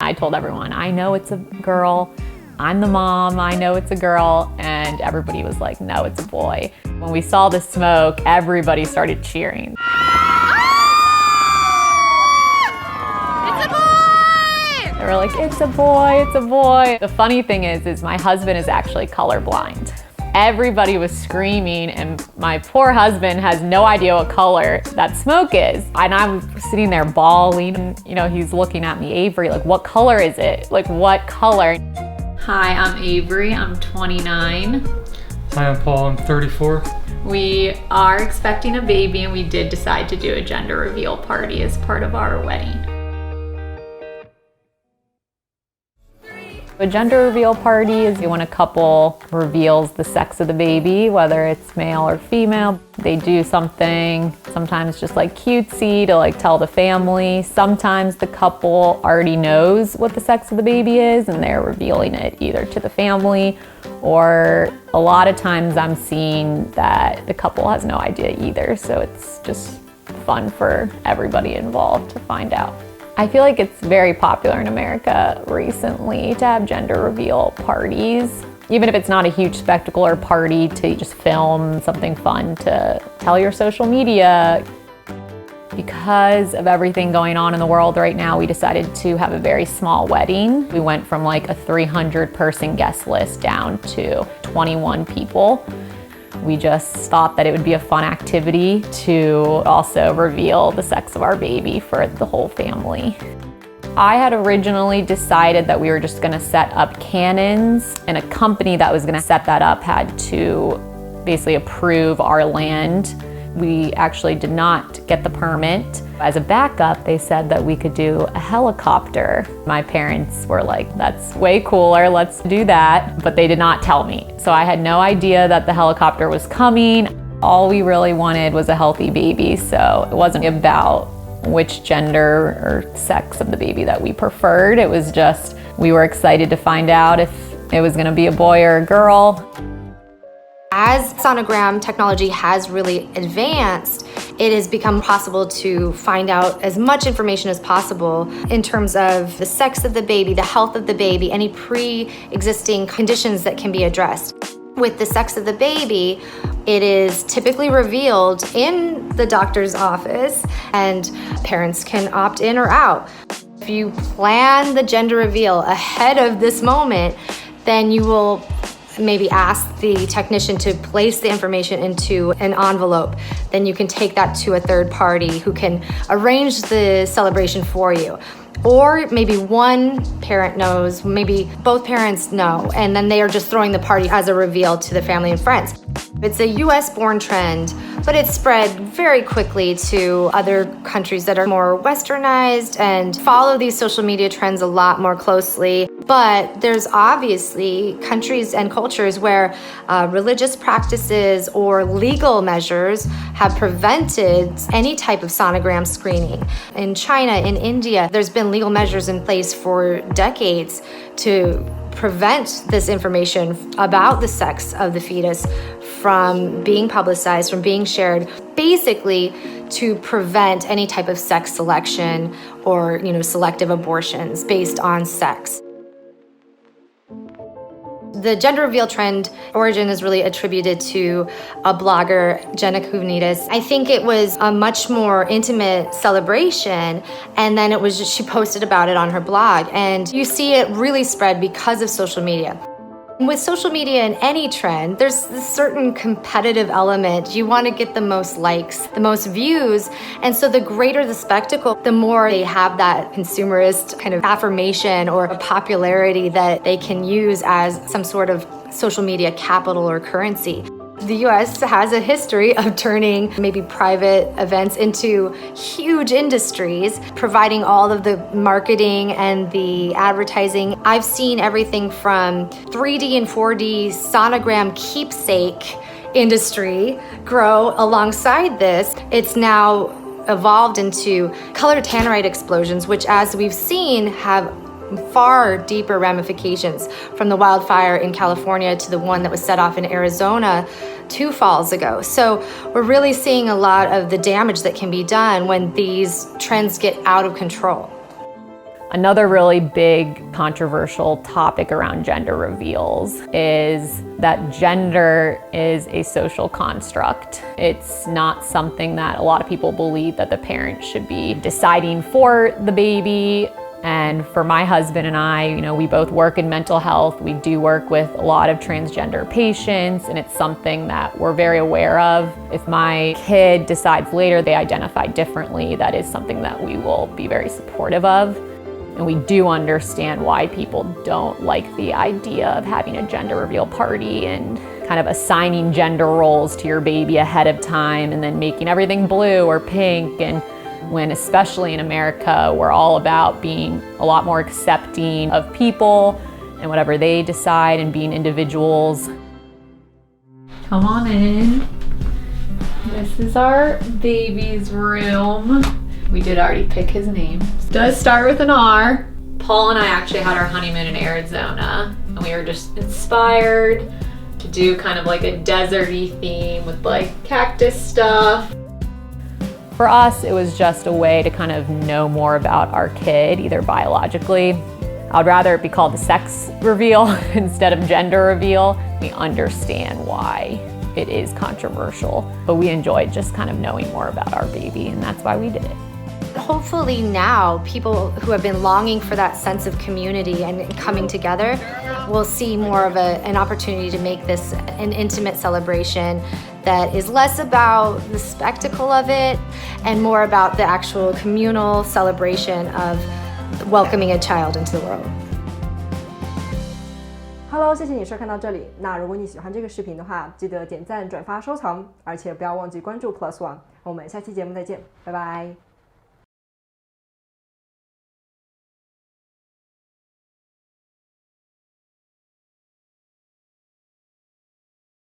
I told everyone, I know it's a girl. I'm the mom, I know it's a girl. And everybody was like, no, it's a boy. When we saw the smoke, everybody started cheering. They were like, it's a boy, it's a boy. The funny thing is my husband is actually colorblind. Everybody was screaming and my poor husband has no idea what color that smoke is. And I'm sitting there bawling, you know, he's looking at me, Avery, like, what color is it? Like, what color? Hi, I'm Avery, I'm 29. Hi, I'm Paul, I'm 34. We are expecting a baby and we did decide to do a gender reveal party as part of our wedding. A gender reveal party is when a couple reveals the sex of the baby, whether it's male or female. They do something, sometimes just like cutesy to like tell the family. Sometimes the couple already knows what the sex of the baby is and they're revealing it either to the family, or a lot of times I'm seeing that the couple has no idea either. So it's just fun for everybody involved to find out. I feel like it's very popular in America recently to have gender reveal parties. Even if it's not a huge spectacle or party, to just film something fun to tell your social media. Because of everything going on in the world right now, we decided to have a very small wedding. We went from like a 300-person guest list down to 21 people. We just thought that it would be a fun activity to also reveal the sex of our baby for the whole family. I had originally decided that we were just gonna set up cannons, and a company that was gonna set that up had to basically approve our land. We actually did not get the permit. As a backup, they said that we could do a helicopter. My parents were like, that's way cooler, let's do that. But they did not tell me. So I had no idea that the helicopter was coming. All we really wanted was a healthy baby. So it wasn't about which gender or sex of the baby that we preferred. It was just, we were excited to find out if it was gonna be a boy or a girl. As sonogram technology has really advanced, it has become possible to find out as much information as possible in terms of the sex of the baby, the health of the baby, any pre-existing conditions that can be addressed. With the sex of the baby, it is typically revealed in the doctor's office and parents can opt in or out. If you plan the gender reveal ahead of this moment, then you will maybe ask the technician to place the information into an envelope. Then you can take that to a third party who can arrange the celebration for you. Or maybe one parent knows, maybe both parents know, and then they are just throwing the party as a reveal to the family and friends. It's a US-born trend, but it's spread very quickly to other countries that are more westernized and follow these social media trends a lot more closely. But there's obviously countries and cultures where religious practices or legal measures have prevented any type of sonogram screening. In China, in India, there's been legal measures in place for decades to prevent this information about the sex of the fetus from being publicized, from being shared, basically to prevent any type of sex selection or, selective abortions based on sex. The gender reveal trend origin is really attributed to a blogger, Jenna Kuvnitis. I think it was a much more intimate celebration, and then it was just, she posted about it on her blog, and you see it really spread because of social media. With social media and any trend, there's this certain competitive element. You want to get the most likes, the most views, and so the greater the spectacle, the more they have that consumerist kind of affirmation or popularity that they can use as some sort of social media capital or currency. The US has a history of turning maybe private events into huge industries, providing all of the marketing and the advertising. I've seen everything from 3D and 4D sonogram keepsake industry grow alongside this. It's now evolved into color tannerite explosions, which, as we've seen, have far deeper ramifications, from the wildfire in California to the one that was set off in Arizona 2 falls ago. So we're really seeing a lot of the damage that can be done when these trends get out of control. Another really big controversial topic around gender reveals is that gender is a social construct. It's not something that a lot of people believe that the parents should be deciding for the baby. And for my husband and I, we both work in mental health. We do work with a lot of transgender patients, and it's something that we're very aware of. If my kid decides later they identify differently, that is something that we will be very supportive of. And we do understand why people don't like the idea of having a gender reveal party and kind of assigning gender roles to your baby ahead of time and then making everything blue or pink. And when, especially in America, we're all about being a lot more accepting of people and whatever they decide and being individuals. Come on in. This is our baby's room. We did already pick his name. It does start with an R. Paul and I actually had our honeymoon in Arizona, and we were just inspired to do kind of like a deserty theme with like cactus stuff. For us, it was just a way to kind of know more about our kid, either biologically. I'd rather it be called the sex reveal instead of gender reveal. We understand why it is controversial, but we enjoyed just kind of knowing more about our baby, and that's why we did it. Hopefully now, people who have been longing for that sense of community and coming together will see more of an opportunity to make this an intimate celebration that is less about the spectacle of it and more about the actual communal celebration of welcoming a child into the world. Hello， 谢谢你收看到这里。那如果你喜欢这个视频的话，记得点赞、转发、收藏，而且不要忘记关注 Plus One。我们下期节目再见，拜拜。